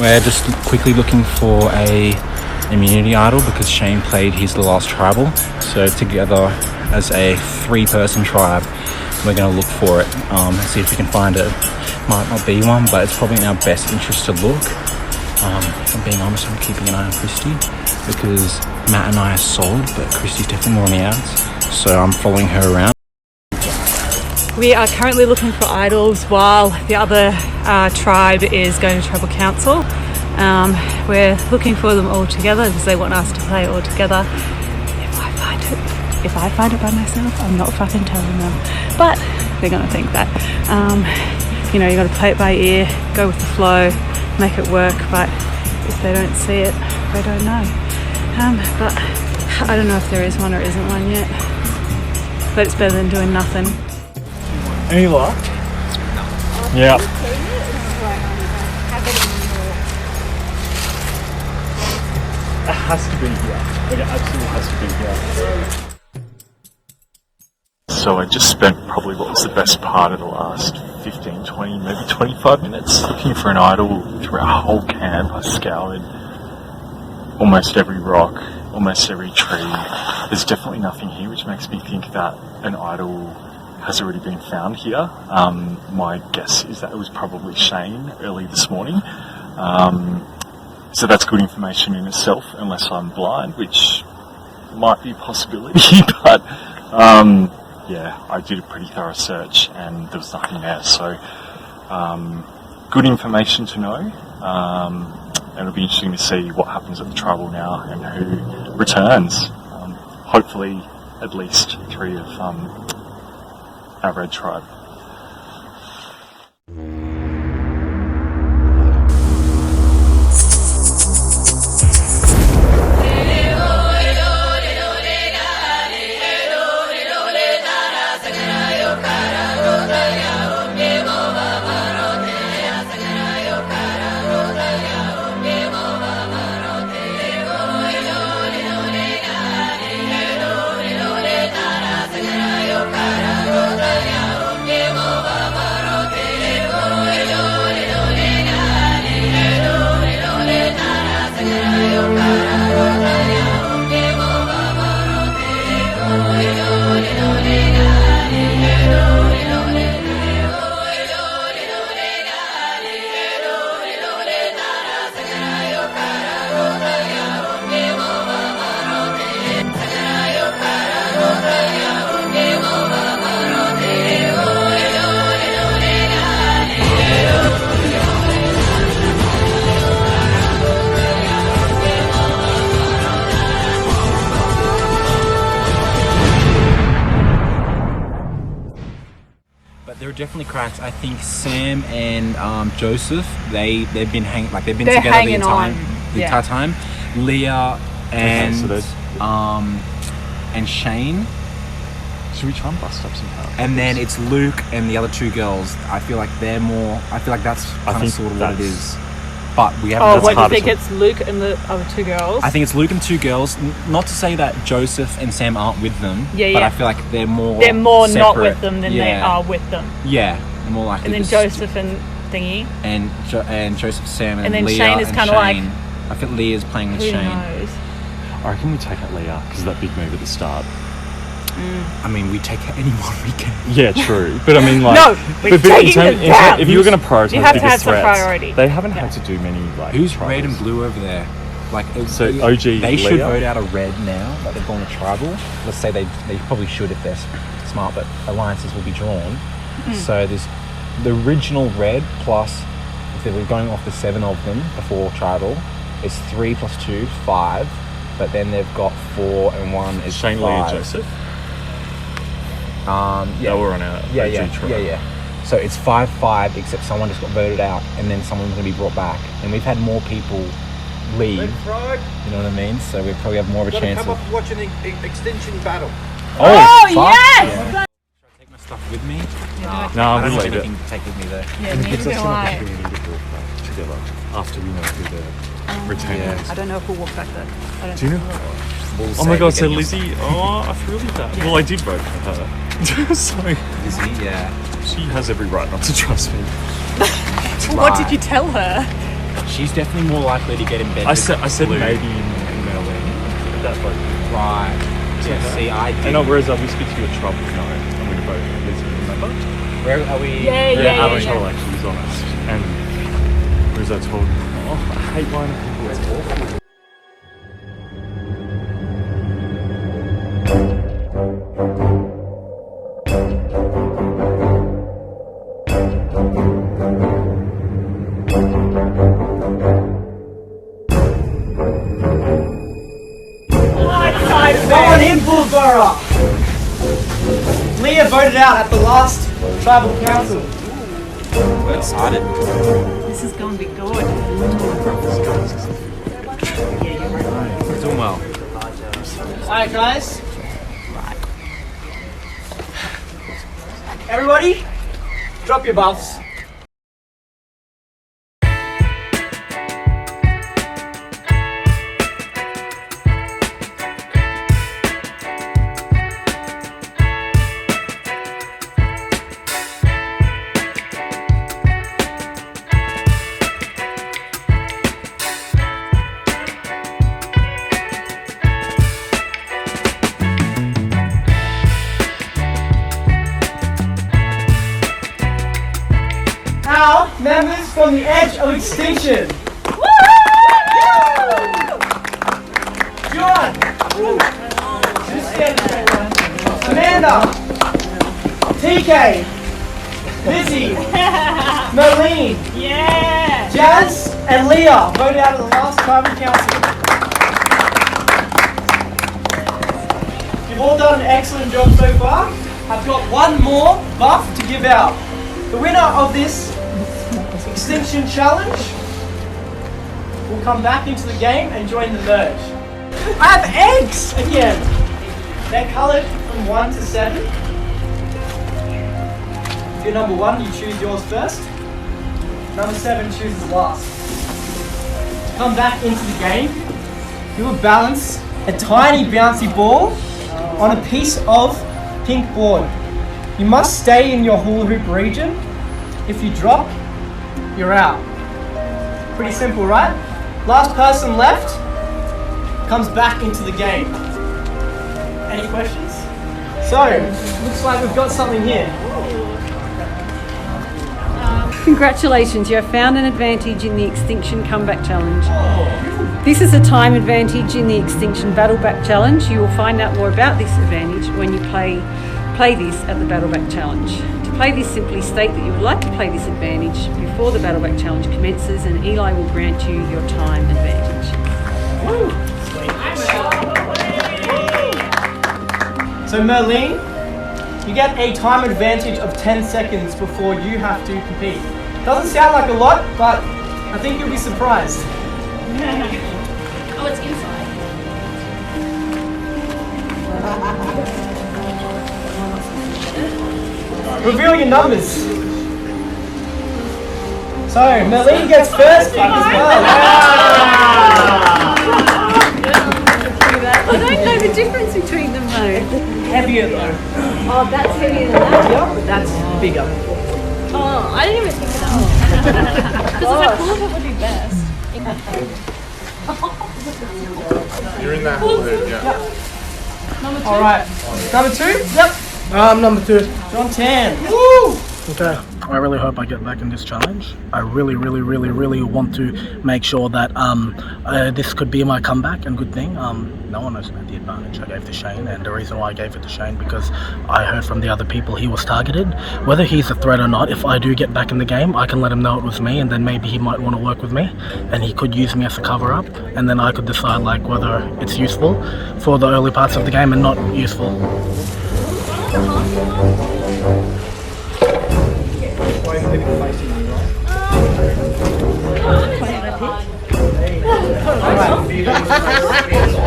We're just quickly looking for a immunity idol because Shane played his last tribal. So together as a 3-person tribe, we're going to look for it and see if we can find it. Might not be one, but it's probably in our best interest to look. If I'm being honest, I'm keeping an eye on Christy because Matt and I are solid, but Christy's definitely more on the outs. So I'm following her around. We are currently looking for idols while the other tribe is going to tribal council. We're looking for them all together because they want us to play all together. If I find it by myself, I'm not fucking telling them. But they're going to think that. You got to play it by ear, go with the flow, make it work. But if they don't see it, they don't know. But I don't know if there is one or isn't one yet. But it's better than doing nothing. Any luck? Yeah. It has to be here. It absolutely has to be here. So I just spent probably what was the best part of the last 15, 20, maybe 25 minutes looking for an idol through our whole camp. I scoured almost every rock, almost every tree. There's definitely nothing here, which makes me think that an idol has already been found here. My guess is that it was probably Shane early this morning. So that's good information in itself, unless I'm blind, which might be a possibility, but yeah, I did a pretty thorough search and there was nothing there. So good information to know. And it'll be interesting to see what happens at the tribal now and who returns. Hopefully at least 3 of our red tribe. There are definitely cracks. I think Sam and Joseph, they've been hanging, like they've been together the entire time. Leah and Shane. Should we try and bust up some power? And then it's Luke and the other 2 girls. I feel like they're more. I feel like that's kind of sort of what it is. But we have. Oh, what do you think? It's Luke and the other 2 girls? I think it's Luke and 2 girls. Not to say that Joseph and Sam aren't with them. Yeah. But I feel like they're more. They're more separate. not with them than they are with them. Yeah, more like. And then Joseph and thingy. And Joseph, Sam, and then Leah Shane is kind of like. I think Leah's playing with Who Shane. knows? I reckon we take out Leah because of that big move at the start. I mean, we take anyone we can. Yeah, true. But I mean, like, no, we're taking them down. If you were going to prioritize you have the to have biggest some threats, priority. they haven't had to do many. Like, who's tribals. red and blue over there? Like, so OG. They should Leah? vote out a red now. Like they've gone to tribal. Let's say they probably should if they're smart, but alliances will be drawn. So there's the original red plus if they were going off the 7 of them before tribal. It's 3 + 2, 5. But then they've got 4 and 1 is Shane, 5. Leah, Joseph. Yeah, we're on our yeah. So it's 5-5, except someone just got voted out, and then someone's going to be brought back. And we've had more people leave. You know what I mean? So we probably have more of a chance come up and watch an extinction battle. Oh yes! Yeah. Should I take my stuff with me? No, I don't we'll have leave it. anything to take with me there. Yeah, neither do I. Together after we know who the retainers. I don't know if we'll walk back there. Do you know? Oh my god, so Lizzie, I feel really bad. Yeah. Well, I did vote for her. So Lizzie, yeah. She has every right not to trust me. What did you tell her? She's definitely more likely to get in bed. I said Blue. maybe in Merlin. That's like Right. Yeah, see, I did. and whereas I whispered to you at Trouble, no, I'm going to vote Elizabeth, remember? Where are we? Yeah, Trouble actually was honest. And whereas I told I hate lying to people, it's awful. Leah voted out at the last tribal council. We're excited. This is going to be good. We're doing well. Alright guys. Everybody, drop your buffs. Now, members from the edge of extinction. John. Amanda. TK. Lizzie. Merlene. Yeah! Jazz and Leah voted out of the last tribal council. You've all done an excellent job so far. I've got one more buff to give out. The winner of this Extinction Challenge will come back into the game and join the merge. I have eggs again. They're coloured from 1 to 7. If you're number 1, you choose yours first. Number 7 chooses last. To come back into the game, you will balance a tiny bouncy ball on a piece of pink board. You must stay in your hula hoop region. If you drop, you're out. Pretty simple, right? Last person left comes back into the game. Any questions? So, looks like we've got something here. Congratulations, you have found an advantage in the Extinction Comeback Challenge. This is a time advantage in the Extinction Battleback Challenge. You will find out more about this advantage when you play this at the Battleback Challenge. To play this, simply state that you would like to play this advantage before the Battleback Challenge commences, and Eli will grant you your time advantage. So Merlene, you get a time advantage of 10 seconds before you have to compete. Doesn't sound like a lot, but I think you'll be surprised. Oh, it's inside. Reveal your numbers. So Merlene gets first pick as well. I don't know the difference between them though. Heavier though. Oh, that's heavier than that. Yep, that's bigger. Oh, I didn't even think of that. Because if I pull it would be best. You're in that hole there, yeah. All right. Number 2? Yep. Number 2. John 10. Woo! Okay. I really hope I get back in this challenge. I really want to make sure that this could be my comeback and good thing. No one knows about the advantage I gave to Shane, and the reason why I gave it to Shane because I heard from the other people he was targeted. Whether he's a threat or not, if I do get back in the game, I can let him know it was me, and then maybe he might want to work with me, and he could use me as a cover-up, and then I could decide like whether it's useful for the early parts of the game and not useful.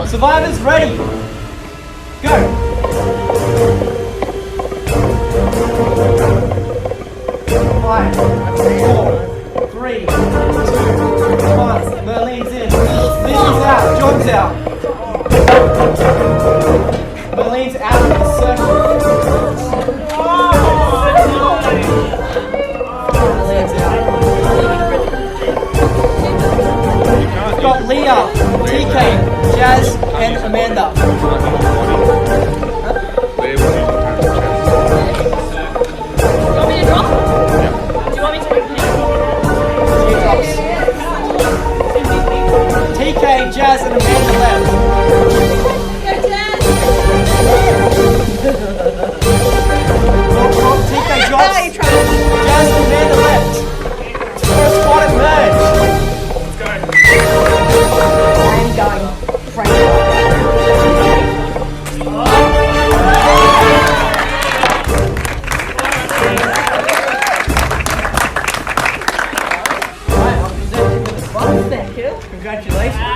Survivors ready. Go. 5, 4, 3, 2, 1. Merlene's in. Lizzie's out. John's out. Merlene's out of the circle. Merlene's out. Jazz and Amanda. You want me to drop? Do you want me to repeat? Few drops. TK, Jazz and Amanda left. Go, Jazz! TK drops. Jazz and Amanda left. First spot at merge. I'm going Frank. Thank you. Congratulations.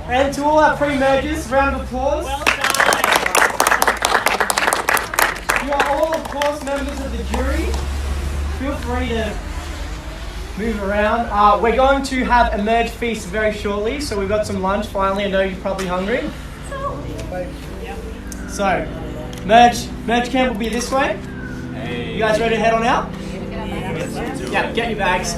And to all our pre-mergers, round of applause. You are all, of course, members of the jury. Feel free to move around. We're going to have a merge feast very shortly, so we've got some lunch finally. I know you're probably hungry. So, merge camp will be this way. You guys ready to head on out? Yeah, get your bags.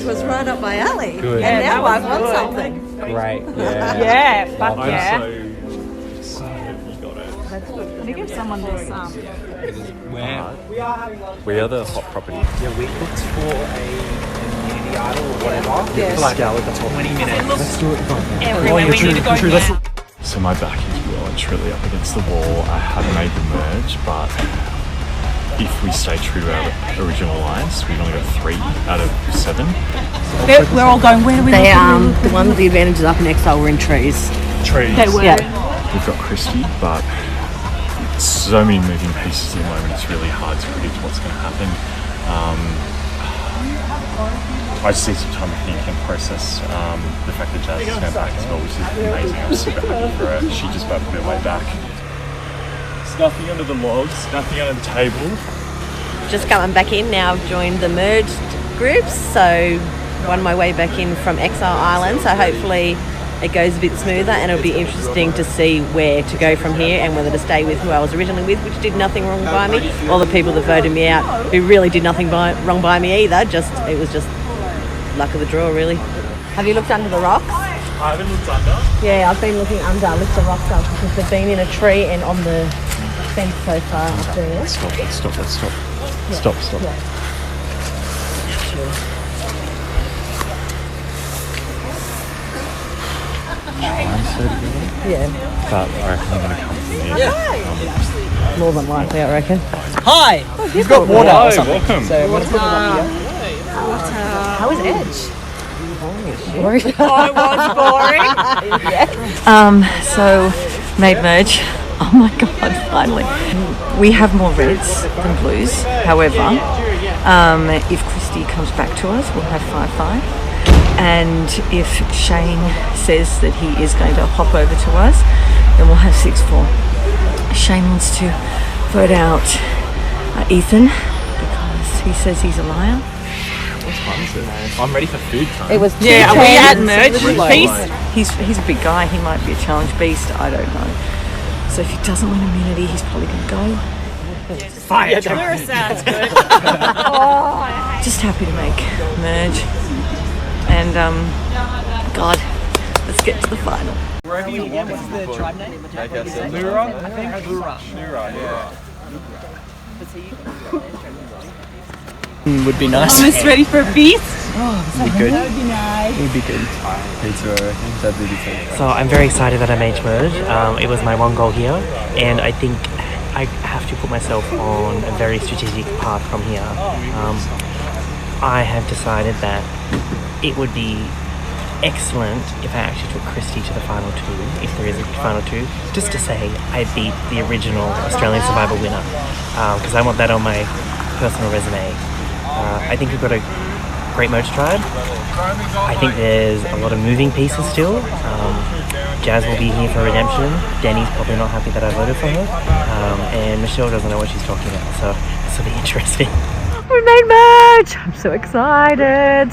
Was right up my alley. Good. And Yeah, now that I was want good. something. Great. Yeah. Yeah, fuck I'm yeah. so excited you got it. Can you give someone this? We are the hot property. Yeah, we looked for a community idol or whatever. Yes. For like 20 minutes. Let's do it. Everywhere we need to go now. So my back is well and truly up against the wall. I have made the merge, but if we stay true to our original lines, we've only got 3 out of 7. We're all going, where do we They look? the one with the advantages up in Exile were in trees. Trees. They were. Yeah. We've got Christy, but so many moving pieces at the moment. It's really hard to predict what's going to happen. I just need some time to think and process the fact that Jazz is going back as well, which is amazing. I'm super happy for her. She just about put her way back. There's nothing under the logs, nothing under the table. Just coming back in now. I've joined the merged groups, so won my way back in from Exile Island. So hopefully it goes a bit smoother, and it'll be interesting to see where to go from here and whether to stay with who I was originally with, which did nothing wrong by me, or the people that voted me out who really did nothing wrong by me either. It was just luck of the draw, really. Have you looked under the rocks? I haven't looked under. Yeah, I've been looking under. I lift the rocks up because they've been in a tree and on the fence so far up there. Stop. Yeah. Stop. Yeah. Yeah, But I reckon I'm going to come from here. more than likely, I reckon. Hi! You've got water or something. Welcome. So I'm going to put it up here. How is Edge? So made merge. Oh my god, finally. We have more reds than blues. However, if Christy comes back to us, we'll have 5-5. And if Shane says that he is going to hop over to us, then we'll have 6-4. Shane wants to vote out Ethan because he says he's a liar. I'm ready for food time. It was Yeah, are we at merge He's feast? a big guy. He might be a challenge beast. I don't know. So if he doesn't win immunity, he's probably going to go. Fire! Sounds good. Just happy to make merge. And God, let's get to the final. Wherever you want, what's the tribe name? Lura, I think. Lura, yeah. Would be nice. Almost ready for a feast? Would be good. That would be nice. Would be good. Pizza, I reckon. That'd be good. So I'm very excited that I made merge. It was my one goal here, and I think I have to put myself on a very strategic path from here. I have decided that it would be excellent if I actually took Christy to the final two, if there is a final two, just to say I beat the original Australian Survivor winner, because I want that on my personal resume. I think we've got a great merge tribe. I think there's a lot of moving pieces still. Jazz will be here for redemption. Danny's probably not happy that I voted for her. And Michelle doesn't know what she's talking about, so this will be interesting. We made merge! I'm so excited.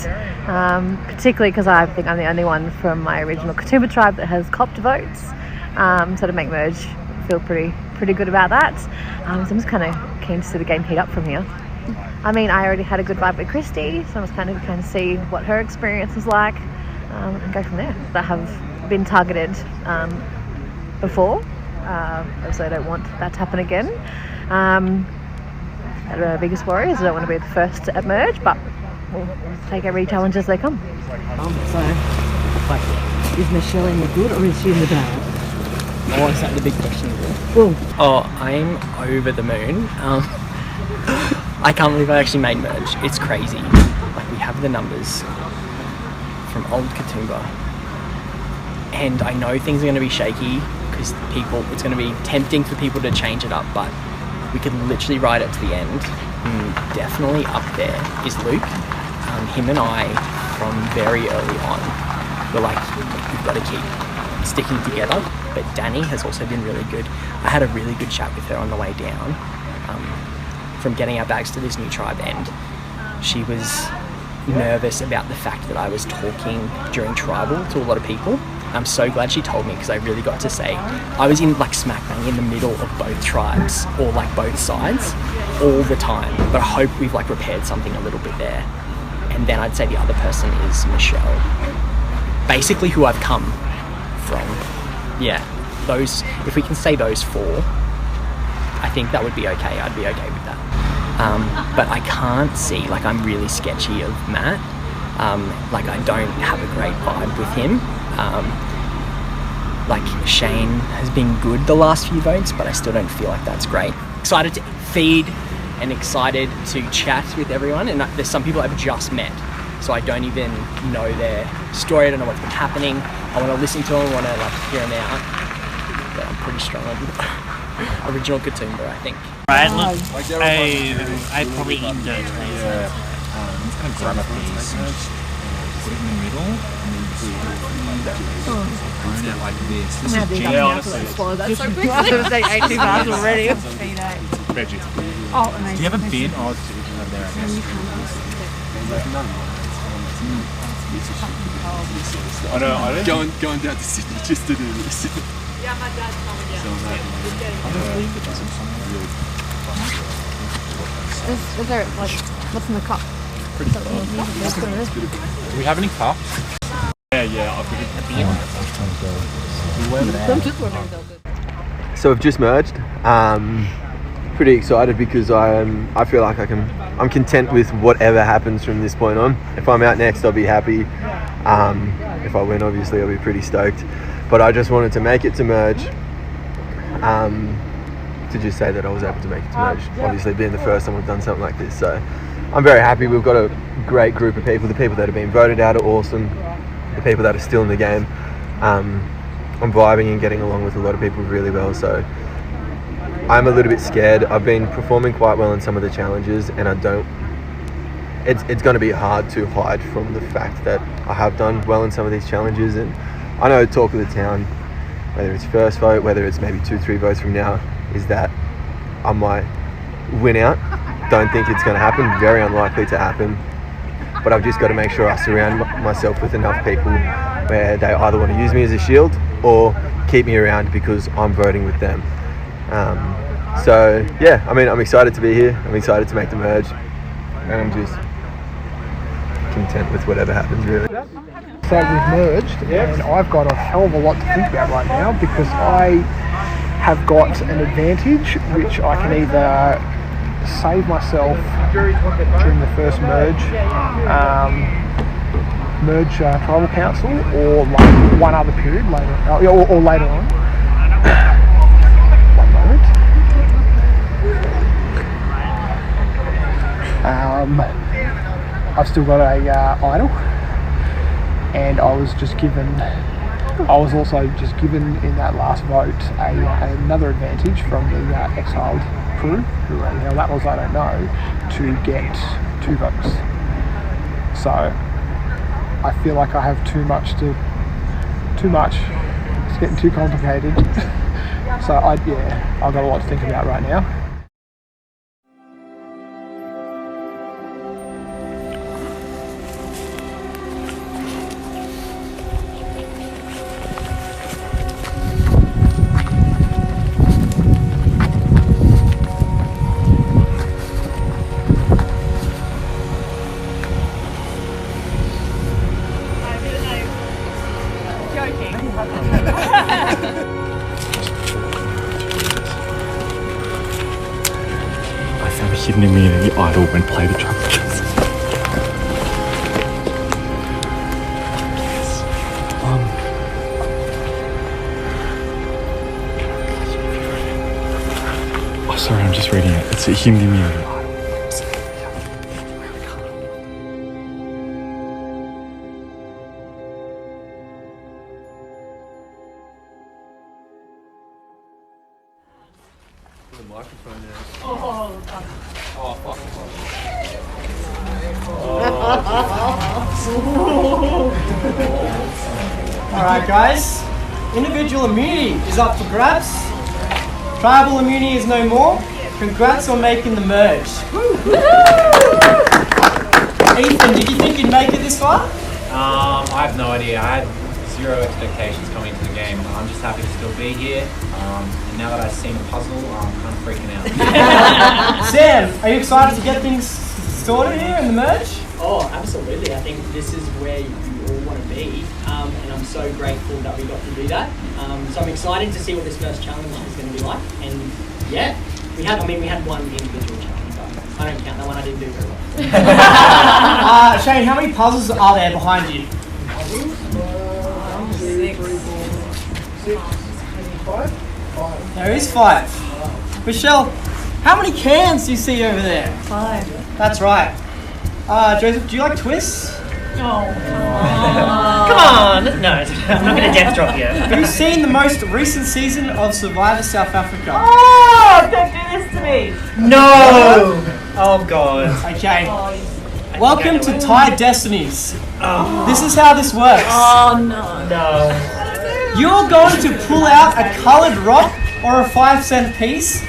Particularly because I think I'm the only one from my original Katoomba tribe that has copped votes. So to make merge, I feel pretty good about that. So I'm just kind of keen to see the game heat up from here. I mean, I already had a good vibe with Christy, so I was kind of see what her experience was like and go from there. I have been targeted before, so I don't want that to happen again. The biggest worry is I don't want to be the first at merge, but we'll take every challenge as they come. Is Michelle in the good or is she in the bad? Oh, is that the big question? Well, I'm over the moon. I can't believe I actually made merge. It's crazy. Like, we have the numbers from old Katoomba, and I know things are going to be shaky because it's going to be tempting for people to change it up, but we could literally ride it to the end. Definitely up there is Luke. Him and I, from very early on, were like, we've got to keep sticking together. But Danny has also been really good. I had a really good chat with her on the way down from getting our bags to this new tribe, and she was nervous about the fact that I was talking during tribal to a lot of people. I'm so glad she told me, because I really got to say I was in like smack bang in the middle of both tribes, or like both sides, all the time. But I hope we've like repaired something a little bit there. And then I'd say the other person is Michelle, basically who I've come from. Yeah, those, if we can say those four, I think that would be okay. I'd be okay with that. But I can't see, like, I'm really sketchy of Matt. Like, I don't have a great vibe with him. Like, Shane has been good the last few votes, but I still don't feel like that's great. Excited to feed and excited to chat with everyone, and there's some people I've just met, so I don't even know their story. I don't know what's been happening. I want to listen to them, I want to like hear them out, but I'm pretty strong on original Katoomba, I think. Right, look, I probably eat dirt. Yeah. I'm just gonna grab a piece, put it in the middle, and then own it like this. This is genius. Yeah, honestly. Swallow that so quickly. I was going to say 8 too fast already. Veggie. Oh, amazing. Do you have a bin? Oh, it's there, I guess. I know, I don't going down to Sydney just to do this. Yeah, my dad's coming down. Is there, like, what's in the cup? Do we have any cups? Yeah, I've got So we've just merged. Pretty excited because I feel like I'm content with whatever happens from this point on. If I'm out next, I'll be happy. If I win, obviously, I'll be pretty stoked. But I just wanted to make it to merge. To just say that I was able to make it to merge. Obviously, being the first time we've done something like this, so I'm very happy. We've got a great group of people. The people that have been voted out are awesome. The people that are still in the game, I'm vibing and getting along with a lot of people really well. So I'm a little bit scared. I've been performing quite well in some of the challenges, and it's going to be hard to hide from the fact that I have done well in some of these challenges. And I know talk of the town, whether it's first vote, whether it's maybe 2-3 votes from now, is that I might win out. Don't think it's going to happen, very unlikely to happen. But I've just got to make sure I surround myself with enough people where they either want to use me as a shield or keep me around because I'm voting with them. So yeah, I mean, I'm excited to be here. I'm excited to make the merge, and I'm just content with whatever happens, really. So we've merged, and I've got a hell of a lot to think about right now because I have got an advantage which I can either save myself during the first merge tribal council, or like one other period later, or later on. One moment. I've still got a idol, and I was also just given in that last vote another advantage from the exiled crew, who the hell that was I don't know, to get 2 votes. So I feel like I have too much. It's getting too complicated. So I've got a lot to think about right now. I found a hidden immunity idol when played a trap. Oh, sorry, I'm just reading it. It's a hidden immunity idol. The microphone is. Alright guys, individual immunity is up for grabs. Tribal immunity is no more. Congrats on making the merge. Ethan, did you think you'd make it this far? I have no idea. I had 0 expectations coming into the game. I'm just happy to still be here. And now that I've seen the puzzle, I'm kind of freaking out. Sam, are you excited to get things sorted here in the merge? Oh, absolutely. I think this is where you all want to be, and I'm so grateful that we got to do that. So I'm excited to see what this first challenge is going to be like. And yeah, we had one individual challenge, but I don't count that one. I didn't do very well. Shane, how many puzzles are there behind you? There is 5. Michelle, how many cans do you see over there? 5. That's right. Joseph, do you like twists? Oh, come on! No, I'm not going to death drop you. Have you seen the most recent season of Survivor South Africa? Oh, don't do this to me! No! Oh, God. Okay. Welcome to Thai Destinies. Oh. This is how this works. Oh, no. No. You're going to pull out a coloured rock or a 5-cent piece.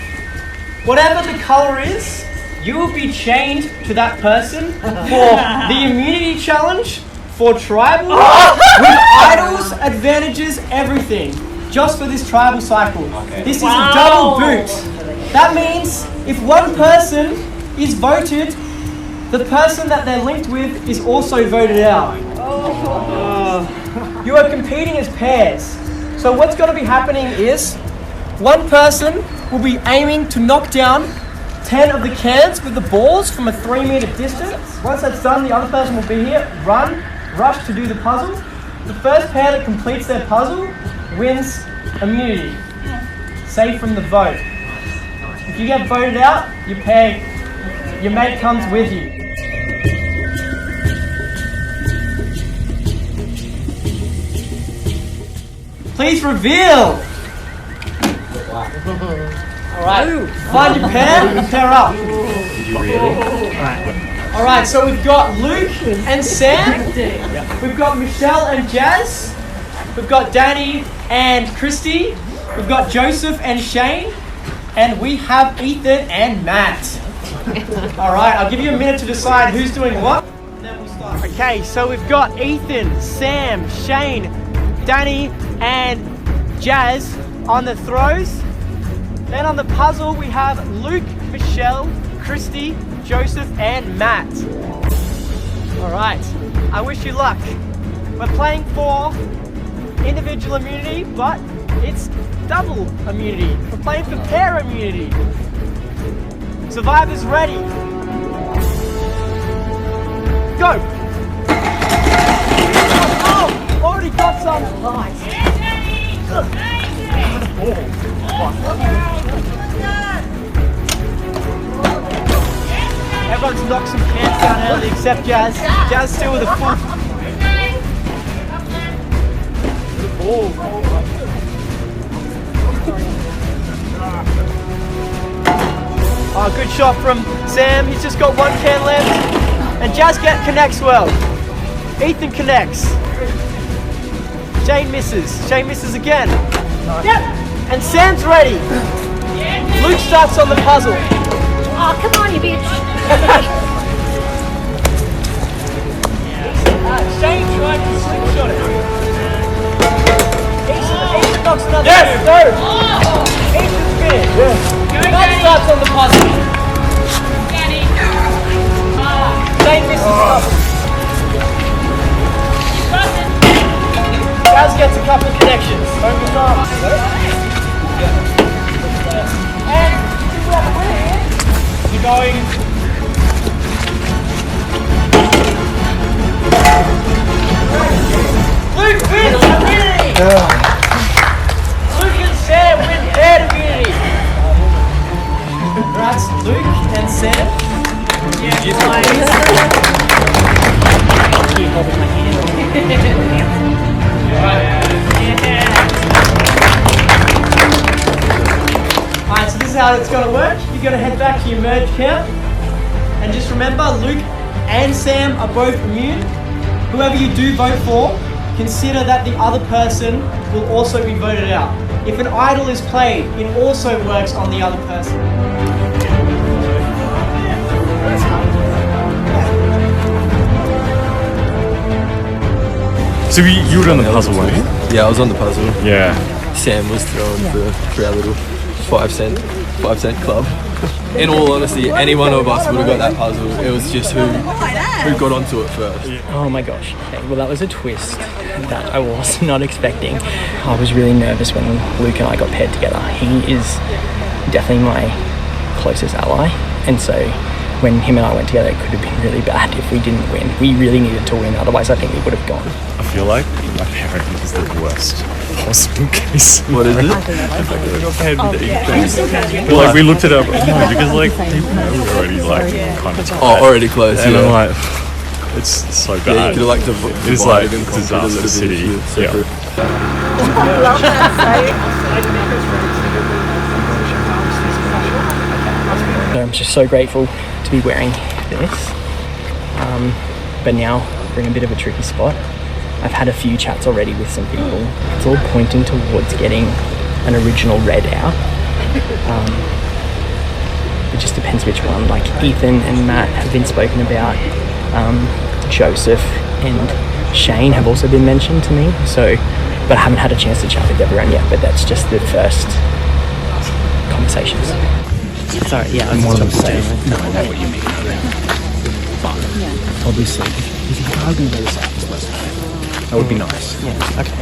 Whatever the colour is, you will be chained to that person for the immunity challenge, for tribal, with idols, advantages, everything. Just for this tribal cycle. Okay. This is a double boot. That means if one person is voted, the person that they're linked with is also voted out. You are competing as pairs. So what's going to be happening is one person will be aiming to knock down 10 of the cans with the balls from a 3-meter distance. Once that's done, the other person will be here, rush to do the puzzle. The first pair that completes their puzzle wins immunity, safe from the vote. If you get voted out, your mate comes with you. Please reveal. Alright, find your pair and pair up. Did you really? Alright, so we've got Luke and Sam. We've got Michelle and Jazz. We've got Danny and Christy. We've got Joseph and Shane. And we have Ethan and Matt. Alright, I'll give you a minute to decide who's doing what. Then we'll start. Okay, so we've got Ethan, Sam, Shane, Danny, and Jazz on the throws. Then on the puzzle we have Luke, Michelle, Christy, Joseph, and Matt. Alright, I wish you luck. We're playing for individual immunity, but it's double immunity. We're playing for pair immunity. Survivor's ready. go! Oh, already got some. Nice. Everyone's knocked some cans down early except Jazz. Jazz still with a full. Oh, good shot from Sam. He's just got one can left. And Jazz connects well. Ethan connects. Shane misses. Shane misses again. Yep. And Sam's ready. Luke starts on the puzzle. Oh, come on, you bitch. Shane tried to slingshot it. Ethan knocks another. Yes, go. Ethan's good. Matt starts on the puzzle. Shane misses puzzle. Jazz gets a couple of connections. And you're going. Luke wins immunity! Luke and Sam win paired immunity. Congrats, Luke and Sam. Keep holding my hand. Alright, so this is how it's going to work. You're going to head back to your merge count. And just remember, Luke and Sam are both immune. Whoever you do vote for, consider that the other person will also be voted out. If an idol is played, it also works on the other person. So you were on the puzzle, weren't you? Yeah, I was on the puzzle. Yeah. Sam was thrown for our little 5 cent club. In all honesty, any one of us would have got that puzzle. It was just who got onto it first. Oh my gosh. Okay, well, that was a twist that I was not expecting. I was really nervous when Luke and I got paired together. He is definitely my closest ally, and so when him and I went together, it could have been really bad if we didn't win. We really needed to win, otherwise I think we would have gone. I feel like my parenting is the worst possible case. What is it? The fact that I got paired with Ethan. But like we looked it up, no, because like people know we're already like kind of tired. Oh, already close. And yeah. I'm like, it's so bad. Yeah, you could have like it's like disaster city. Yeah. I'm just so grateful to be wearing this, but now we're in a bit of a tricky spot. I've had a few chats already with some people. It's all pointing towards getting an original red out. It just depends which one. Like Ethan and Matt have been spoken about. Joseph and Shane have also been mentioned to me. So, but I haven't had a chance to chat with everyone yet. But that's just the first conversations. Sorry, yeah, I'm one of them say, no, I know what you mean. But obviously, if you are going to go this out, that would be nice. Yeah, okay.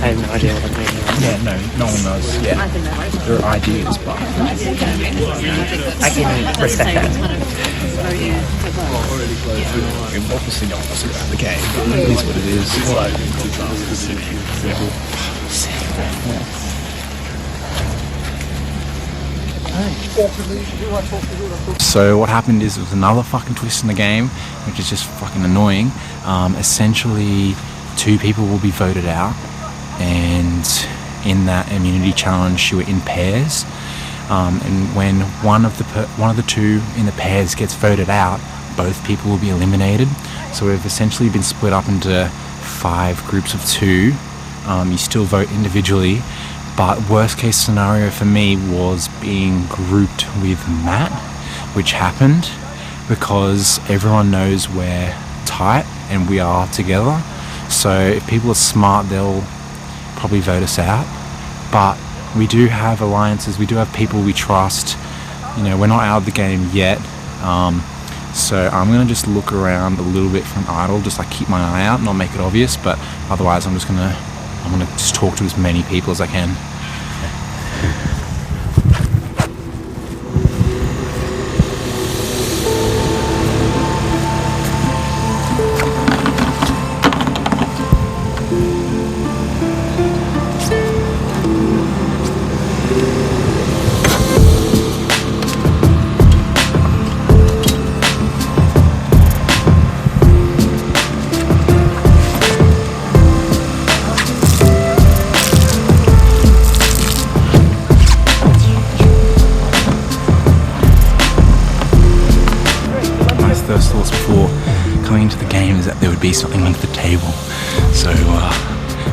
I have no idea what I'm doing. Yeah, no one knows. Yeah, there are ideas, but I can respect that. Obviously, no one knows about the game. It is what it is. It's like So what happened is, it was another fucking twist in the game, which is just fucking annoying. Essentially, 2 people will be voted out, and in that immunity challenge, you were in pairs. And when one of the 2 in the pairs gets voted out, both people will be eliminated. So we've essentially been split up into 5 groups of 2. You still vote individually. But worst case scenario for me was being grouped with Matt, which happened because everyone knows we're tight and we are together. So if people are smart, they'll probably vote us out. But we do have alliances, we do have people we trust. You know, we're not out of the game yet. So I'm gonna just look around a little bit from Idle, just like keep my eye out, not make it obvious, but otherwise I'm gonna just talk to as many people as I can. first thoughts before coming into the game is that there would be something under the table. So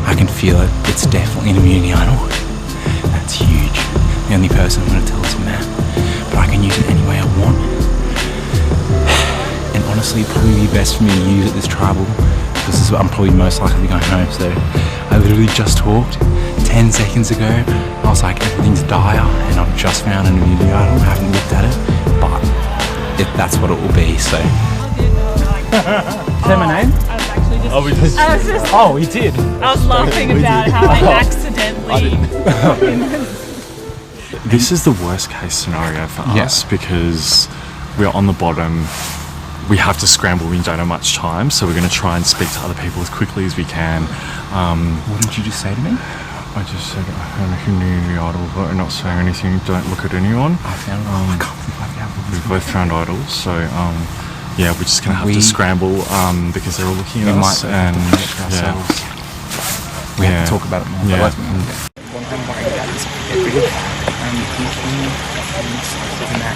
I can feel it. It's definitely an immunity idol. That's huge. The only person I'm going to tell is Matt, but I can use it any way I want. And honestly, it'd probably be best for me to use it this tribal, because I'm probably most likely to be going home. So I literally just talked 10 seconds ago. I was like, everything's dire, and I've just found an immunity idol. I haven't looked at it, but that's what it will be. So. Is that my name? Oh, he did. I was laughing about how I accidentally. This is the worst case scenario for us because we're on the bottom. We have to scramble. We don't have much time, so we're going to try and speak to other people as quickly as we can. What did you just say to me? I just said I found a community idol, but I'm not saying anything. Don't look at anyone. I found I can't believe I found one. We've both found idols, so yeah, we're just going to have to scramble because they're all looking at us. And we have to talk about it more. Yeah. One thing I'm worried about is every now.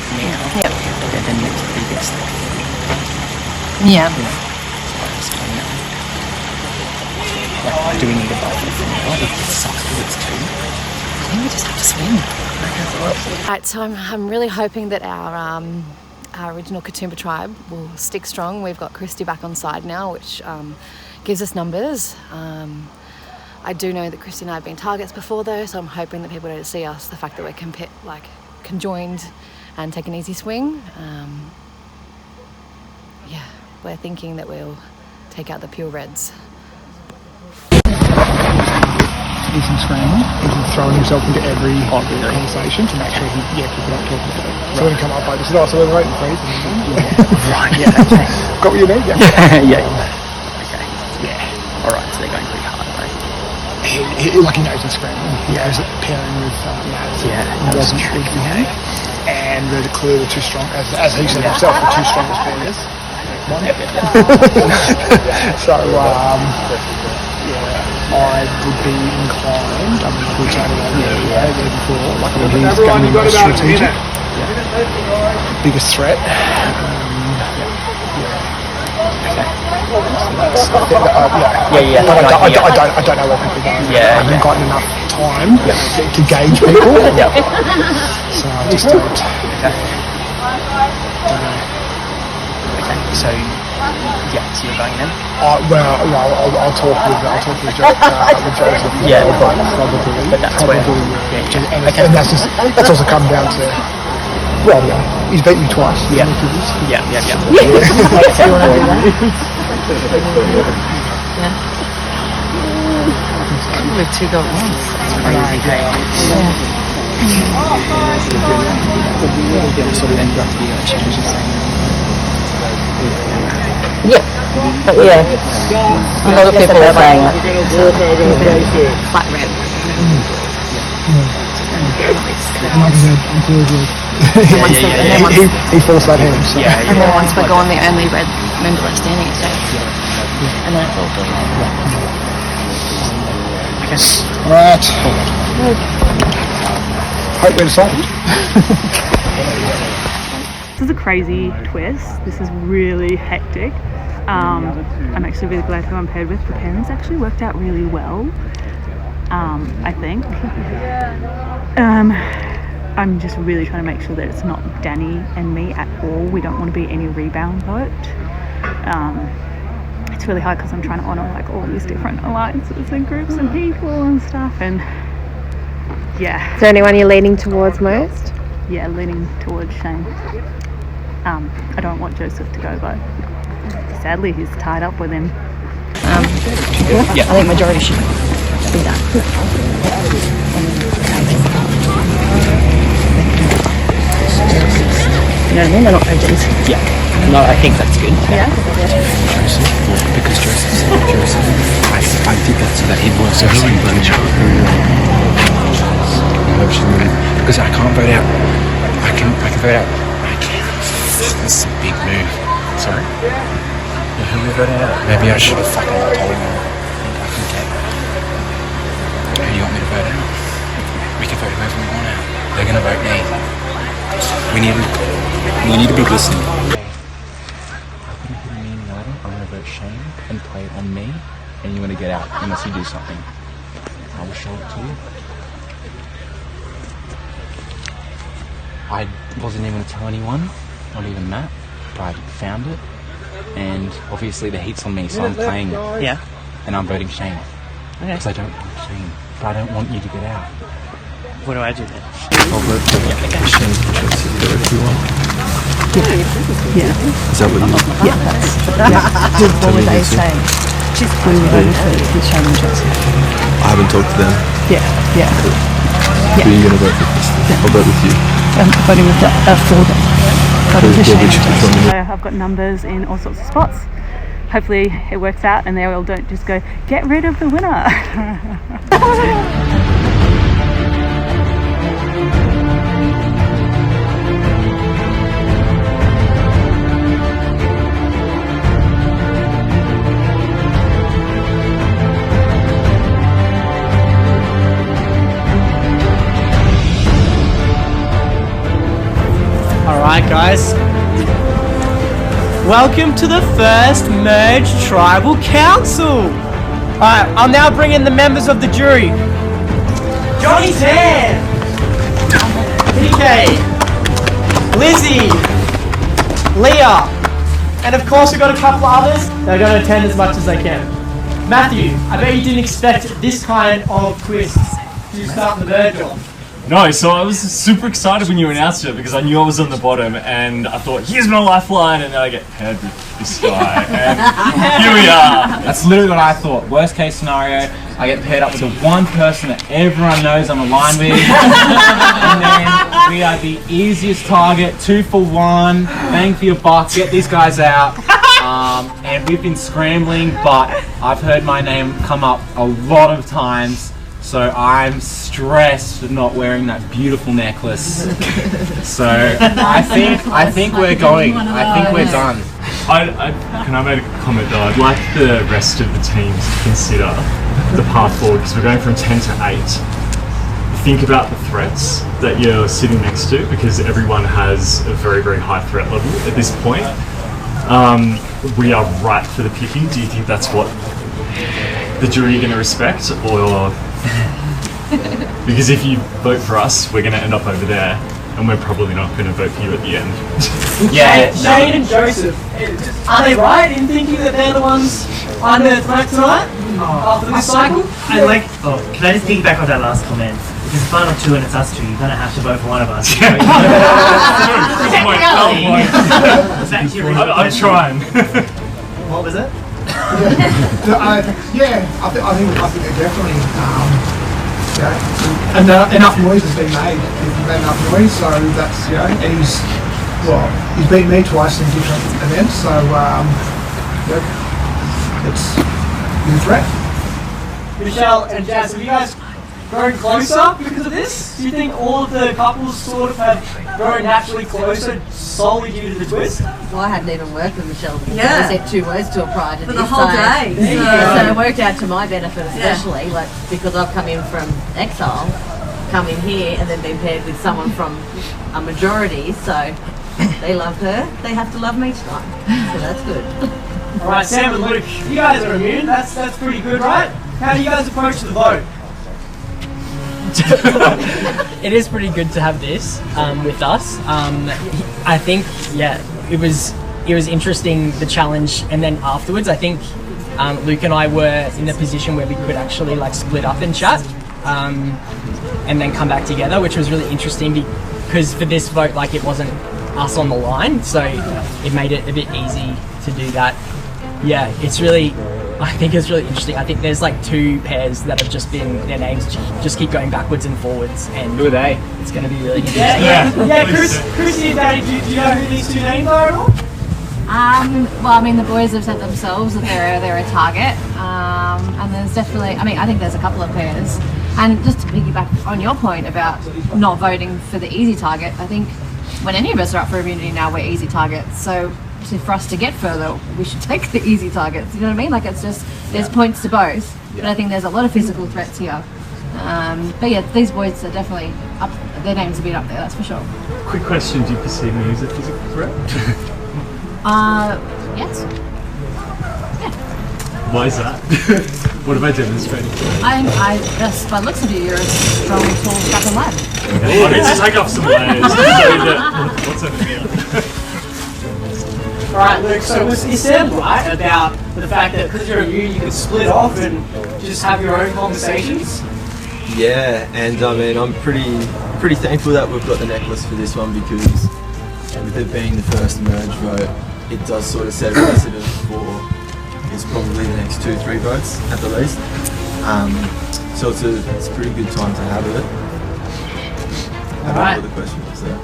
Yep. Then next previous. Yeah. Like, do we need a bubble from it? It sucks because it's two. I think we just have to swim. Right, so I'm really hoping that our original Katoomba tribe will stick strong. We've got Christy back on side now, which gives us numbers. I do know that Christy and I have been targets before though, so I'm hoping that people don't see us, the fact that we're conjoined and take an easy swing. Yeah, we're thinking that we'll take out the pure reds. Isn't scrambling, isn't throwing himself into every conversation to make sure people don't talk about it. So when you come up like this, so we're waiting for Right, yeah, okay. Got what you need, yeah? Yeah. Okay. Yeah. Alright, so they're going pretty hard, right? He knows he's scrambling. He knows that pairing with Matt wasn't good for him. And the clue were too strong, as he said himself, the two strongest players. So, I would be inclined, we chatted over there before, he's going to be most strategic. Biggest threat. I don't know where people are going. I haven't gotten enough time to gauge people. So I just don't. So, so you're going then? I'll talk with Joseph. But that's where. And that's also come down to. Well, he's beat you twice. Yeah. With two gold ones. Crazy, hey? Sort of ended up to be a change of A lot of people are saying flat red. He forced that hand. So. And then once we're gone, the only red member left standing is dead. And then it's all good. Right. Hope we're decided. This is a crazy twist. This is really hectic. I'm actually really glad who I'm paired with. The pairings actually worked out really well, I think. I'm just really trying to make sure that it's not Danny and me at all. We don't want to be any rebound vote. It's really hard because I'm trying to honour all these different alliances and groups and people and stuff, and Is there anyone you're leaning towards most? Yeah, leaning towards Shane. I don't want Joseph to go, but sadly he's tied up with him. I think majority should be that. You know what I mean? They're not urgent. Yeah. No, I think that's good. Yeah? Joseph, because Joseph said I did that so that he'd work so he because I can't vote out. I can vote out. This is a big move. Sorry? Yeah, who we voting out? Maybe I should have fucking told him. I can get. Who do you want me to vote out? We can vote whoever we want out. They're gonna vote me. We need to be listening. going to be mean idol. I'm going to vote Shane and play it on me, and you're going to get out unless you do something. I will show it to you. I wasn't even going to tell anyone, not even Matt, but I found it, and obviously the heat's on me, so I'm playing it. Yeah. And I'm voting Shane. Okay. Because I don't like Shane, but I don't want you to get out. What do I do then? I'll vote for Shane to Chelsea if you want. Yeah. Is that what you want? Yeah, what were they saying? When you voted for Shane and Chelsea. I haven't talked to them. Yeah. Who are you going to vote for, Christy? I'll vote with you. Voting with Ford. Voting for Shane and Chelsea. So I've got numbers in all sorts of spots. Hopefully it works out and they all don't just go, get rid of the winner. Alright guys, welcome to the first Merge Tribal Council! Alright, I'll now bring in the members of the jury. Johnny Tan, PK, Lizzie, Leah, and of course we've got a couple of others that are going to attend as much as they can. Matthew, I bet you didn't expect this kind of quiz to start the merge off. No, so I was super excited when you announced it because I knew I was on the bottom and I thought, here's my lifeline, and then I get paired with this guy, and here we are. That's literally what I thought. Worst case scenario, I get paired up with the one person that everyone knows I'm aligned with, and then we are the easiest target, 2 for 1, bang for your buck, get these guys out. And we've been scrambling, but I've heard my name come up a lot of times. So I'm stressed not wearing that beautiful necklace. So I think we're going. I think we're done. Can I make a comment though? I'd like the rest of the teams to consider the path forward because we're going from 10 to 8. Think about the threats that you're sitting next to because everyone has a very, very high threat level at this point. We are ripe for the picking. Do you think that's what the jury are going to respect, or because if you vote for us, we're going to end up over there, and we're probably not going to vote for you at the end. Yeah, Shane and Joseph, are they right in thinking that they're the ones under threat tonight after this cycle? Can I just piggyback on that last comment? If it's the final 2 and it's us 2, you're going to have to vote for one of us. I'm trying. What was it? I think they're definitely enough noise has been made. He's made enough noise, so that's and he's beat me twice in different events, so it's a threat. Michelle and Jazz, have you guys grown closer because of this? Do you think all of the couples sort of have grown naturally closer solely due to the twist? Well, I hadn't even worked with Michelle before. Yeah. I said 2 words to her prior to For this. the whole day. So it worked out to my benefit especially, like because I've come in from exile, come in here and then been paired with someone from a majority, so they love her, they have to love me tonight. So that's good. Alright, Sam and Luke, you guys are immune, that's pretty good, right? How do you guys approach the vote? It is pretty good to have this with us. I think, it was interesting, the challenge, and then afterwards, I think Luke and I were in a position where we could actually like split up and chat, and then come back together, which was really interesting because for this vote, like it wasn't us on the line, so it made it a bit easy to do that. Yeah, I think it's really interesting. I think there's like 2 pairs that have just been, their names just keep going backwards and forwards, and who are they? It's going to be really interesting. Yeah, Chrissy and Danny, do you know who these 2 names are at all? Well, I mean, the boys have said themselves that they're a target, and there's definitely, I think there's a couple of pairs. And just to piggyback on your point about not voting for the easy target, I think when any of us are up for immunity now, we're easy targets. So for us to get further, we should take the easy targets. You know what I mean? Like it's just, there's points to both, but I think there's a lot of physical threats here. But yeah, these boys are definitely up, their names have been up there, that's for sure. Quick question, do you perceive me as a physical threat? Yes. Why is that? What have I demonstrated? I just by the looks of you, you're a strong, tall, strapping lad. I need to take off some layers to show that what's over here. Alright, Luke, so you said right about the fact that because you're a you can split off and just have your own conversations? Yeah, and I mean, I'm pretty thankful that we've got the necklace for this one because with it being the first merge vote, it does sort of set a precedent for it's probably the next 2-3 votes at the least. So it's a pretty good time to have it. I don't know what the question was there.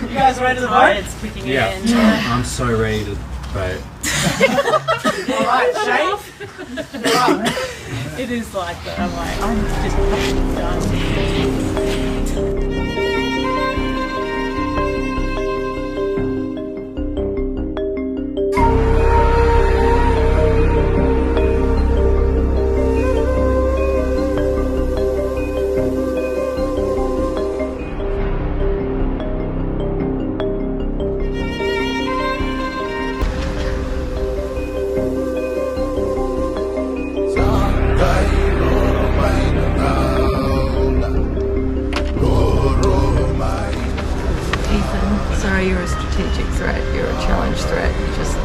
You guys ready to vote? It's kicking Yeah. in. I'm so ready to vote. Alright, Shane? It is like that. I'm like, I'm just done. Sorry, you're a strategic threat, you're a challenge threat, you just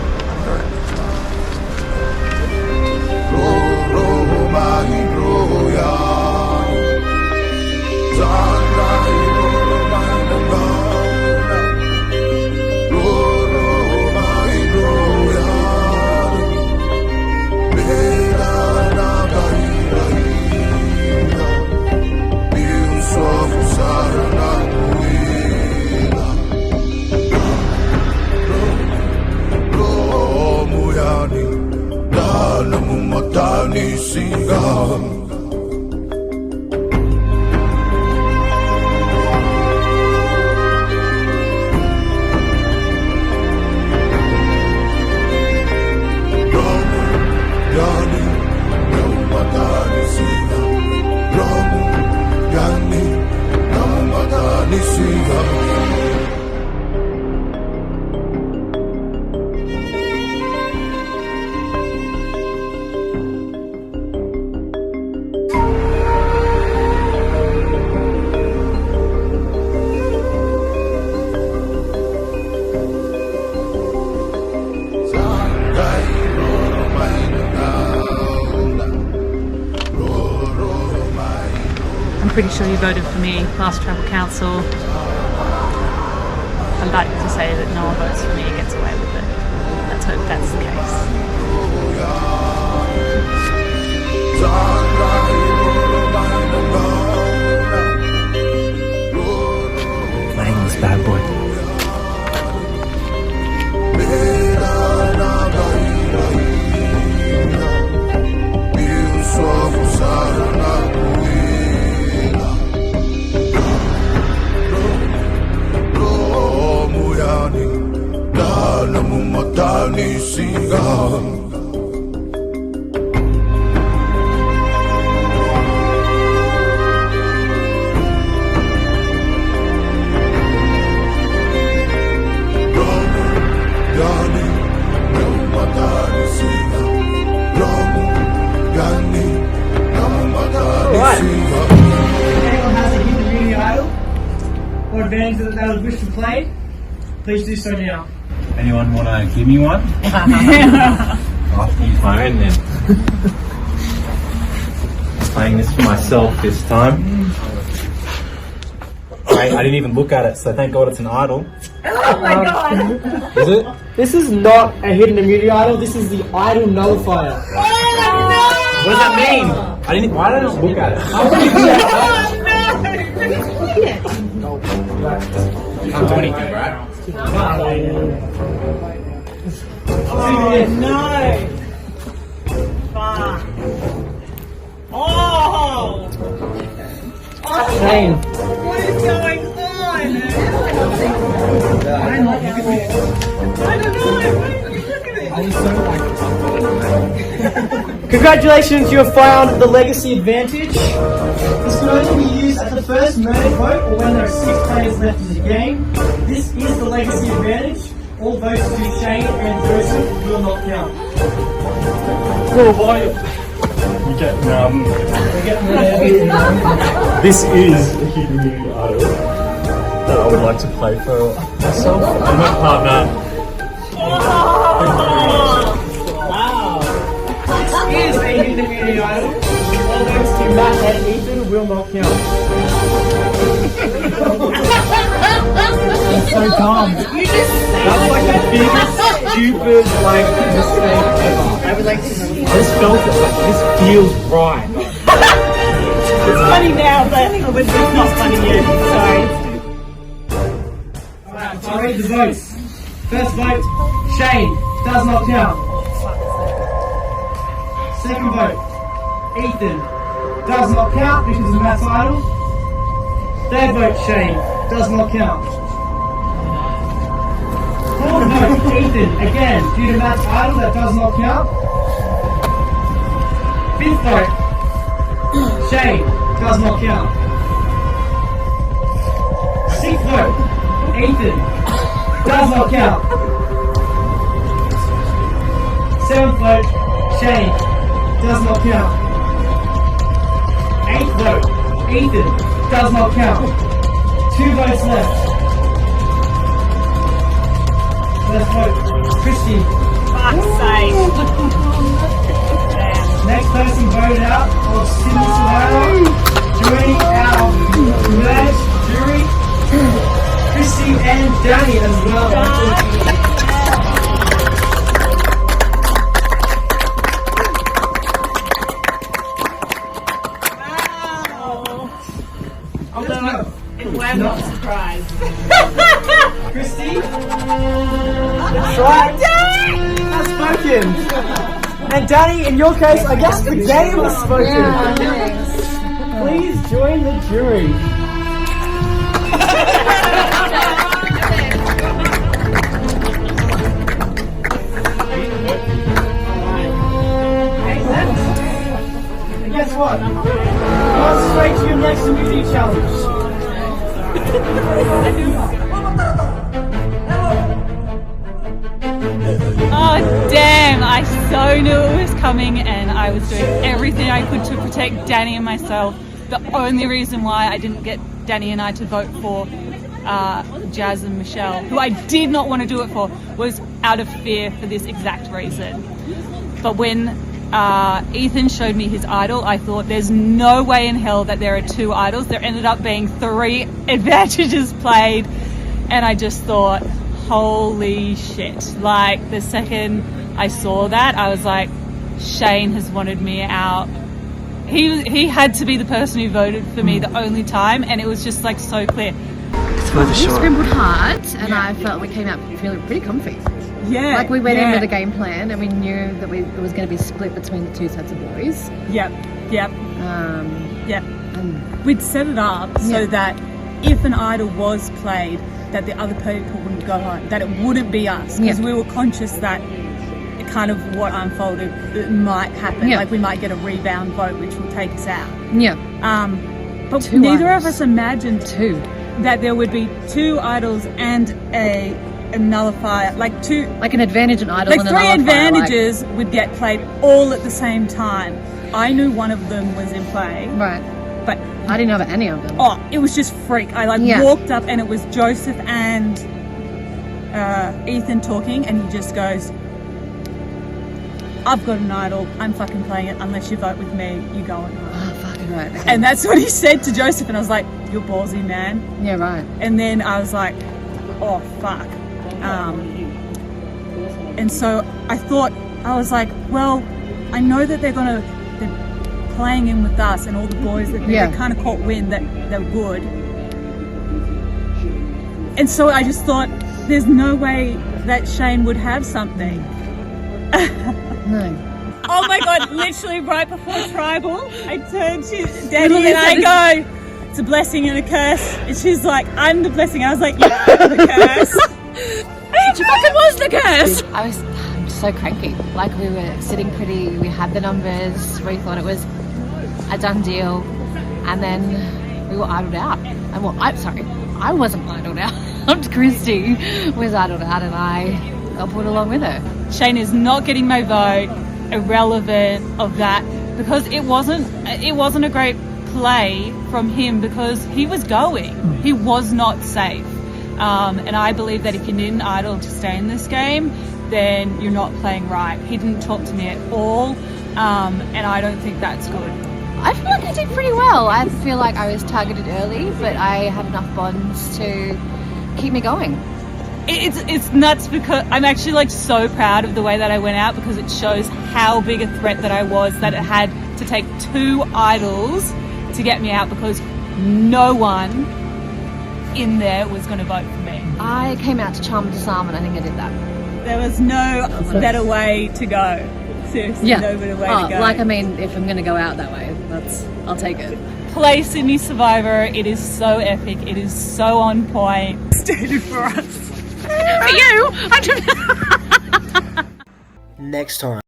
I'm pretty sure you voted for me last Tribal Council. I'd like to say that no one votes for me gets away with it. Let's hope that's the case. Playing this bad boy. Anyone has a hidden immunity idol or advantage that they would wish to play, please do so now. Anyone want to give me one? I'll have to use my own then. Playing this for myself this time. I didn't even look at it, so thank God it's an idol. Oh my god! Is it? This is not a hidden immunity idol, this is the idol nullifier. What does that mean? Why did I not look at it? Can't do anything, right? Oh no! Fuck. Oh! Shane. What is going on? I don't know. Congratulations, you have found the legacy advantage. This can only be used at the first merge vote or when there are 6 players left in the game. This is the legacy advantage. All votes to Shane and Joseph will not count. Oh boy. We get this is a hidden new idol that I would like to play for myself and my partner. Wow. This is a hidden community idol. All votes to Matt and Ethan will not count. It's so dumb. That's like the biggest stupid mistake ever. I would like to know. I just felt it. This feels right. It's funny now, but it's not funny yet. Sorry. Alright, I'll read the votes. First vote, Shane, does not count. Second vote, Ethan, does not count because of Matt's idol. Third vote, Shane, does not count. Fourth vote, Ethan, again, due to Matt's idol, that does not count. Fifth vote, Shane, does not count. Sixth vote, Ethan, does not count. Seventh vote, Shane, does not count. Eighth vote, Ethan, does not count. 2 votes left. First vote, Christy. Fuck's sake. Next person voted out of Sydney Survivor. Joining our merged jury, Christy and Danny as well. I'm not surprised. Christy? That's right. That's spoken. And Danny, in your case, I guess the game was spoken. Please join the jury. And guess what? Go straight to your next immunity challenge. Oh damn, I so knew it was coming and I was doing everything I could to protect Danny and myself. The only reason why I didn't get Danny and I to vote for Jazz and Michelle, who I did not want to do it for, was out of fear for this exact reason. But when Ethan showed me his idol, I thought there's no way in hell that there are 2 idols. There ended up being 3 advantages played, and I just thought, holy shit. Like, the second I saw that, I was like, Shane has wanted me out. He had to be the person who voted for me the only time, and it was just like so clear. We scrambled hard, and I felt we came out feeling pretty comfy. Yeah. Like we went in with a game plan, and we knew that it was going to be split between the 2 sets of boys. Yep. We'd set it up so that if an idol was played, that the other people wouldn't go home, that it wouldn't be us, because we were conscious that kind of what unfolded might happen. Like we might get a rebound vote, which will take us out. But neither of us imagined that there would be 2 idols and a nullifier, like an advantage and idol, like and 3 a advantages would get played all at the same time. I knew one of them was in play, right? But I didn't know any of them. Oh, it was just freak. I walked up and it was Joseph and Ethan talking, and he just goes, "I've got an idol. I'm fucking playing it. Unless you vote with me, you go on." Oh, fucking right. Okay. And that's what he said to Joseph, and I was like, "You're ballsy, man." Yeah, right. And then I was like, "Oh fuck." And so I thought, I was like, well, I know that they're playing in with us and all the boys that they kind of caught wind that they're good. And so I just thought, there's no way that Shane would have something. No. Oh my God, literally right before Tribal, I turned to Danny and I go, "It's a blessing and a curse." And she's like, "I'm the blessing." I was like, "Yeah, I'm the curse." She fucking was the curse. I'm so cranky. Like, we were sitting pretty, we had the numbers, we thought it was a done deal, and then we were idled out. And well, I wasn't idled out. Christy was idled out, and I got pulled along with her. Shane is not getting my vote. Irrelevant of that, because it wasn't a great play from him, because he was going. He was not safe. And I believe that if you need an idol to stay in this game, then you're not playing right. He didn't talk to me at all, and I don't think that's good. I feel like I did pretty well. I feel like I was targeted early, but I have enough bonds to keep me going. It's nuts, because I'm actually like so proud of the way that I went out, because it shows how big a threat that I was, that it had to take 2 idols to get me out, because no one in there was going to vote for me. I came out to charm and disarm, and I think I did that. There was no better way to go. Seriously, no better way to go. Like, I mean, if I'm going to go out that way, I'll take it. Play Sydney Survivor. It is so epic. It is so on point. Standard for us. For you! Next time.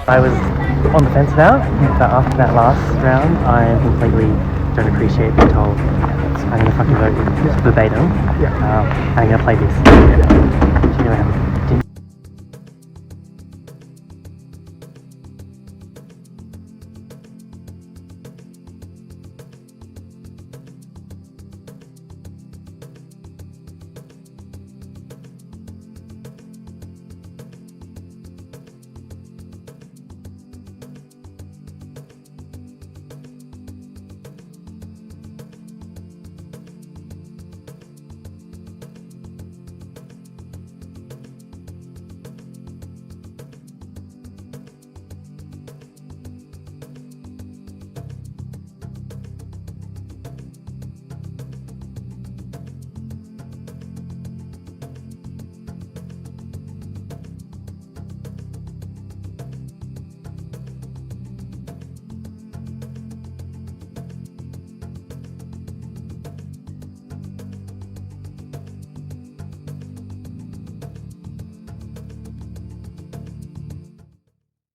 I was on the fence about, but after that last round, I completely don't appreciate being told I'm going to fucking vote verbatim. I'm going to play this. You know what happened.